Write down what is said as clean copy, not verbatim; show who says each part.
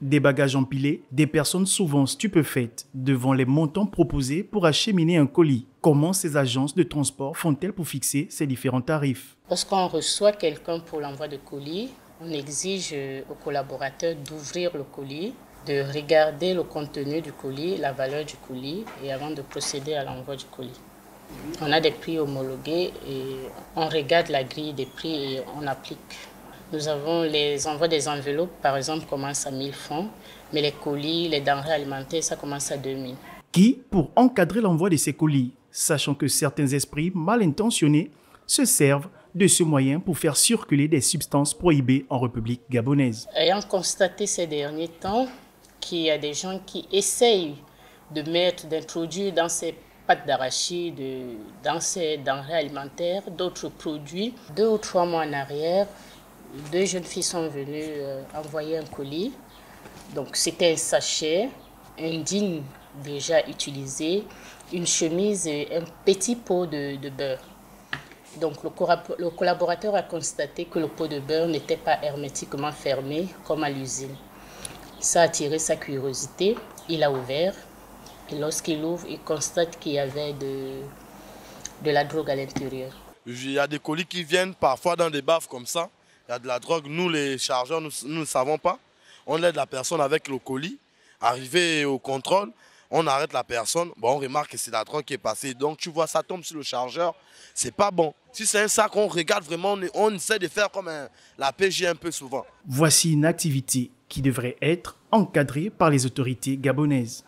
Speaker 1: Des bagages empilés, des personnes souvent stupéfaites devant les montants proposés pour acheminer un colis. Comment ces agences de transport font-elles pour fixer ces différents tarifs?
Speaker 2: Lorsqu'on reçoit quelqu'un pour l'envoi de colis, on exige aux collaborateurs d'ouvrir le colis, de regarder le contenu du colis, la valeur du colis et avant de procéder à l'envoi du colis. On a des prix homologués et on regarde la grille des prix et on applique. Nous avons les envois des enveloppes, par exemple, commencent à 1000 francs, mais les colis, les denrées alimentaires, ça commence à 2000.
Speaker 1: Qui pour encadrer l'envoi de ces colis, sachant que certains esprits mal intentionnés se servent de ce moyen pour faire circuler des substances prohibées en République gabonaise.
Speaker 2: Ayant constaté ces derniers temps qu'il y a des gens qui essayent d'introduire dans ces pâtes d'arachide, dans ces denrées alimentaires, d'autres produits, 2 ou 3 mois en arrière, 2 jeunes filles sont venues envoyer un colis. Donc c'était un sachet, un jean déjà utilisé, une chemise et un petit pot de beurre. Donc le collaborateur a constaté que le pot de beurre n'était pas hermétiquement fermé comme à l'usine. Ça a attiré sa curiosité, il a ouvert et lorsqu'il ouvre, il constate qu'il y avait de la drogue à l'intérieur.
Speaker 3: Il y a des colis qui viennent parfois dans des baffes comme ça. Il y a de la drogue, nous les chargeurs, nous ne savons pas. On aide la personne avec le colis. Arrivé au contrôle, on arrête la personne. Bon, on remarque que c'est la drogue qui est passée. Donc tu vois, ça tombe sur le chargeur. C'est pas bon. Si c'est un sac, on regarde vraiment, on essaie de faire comme la PJ un peu souvent.
Speaker 1: Voici une activité qui devrait être encadrée par les autorités gabonaises.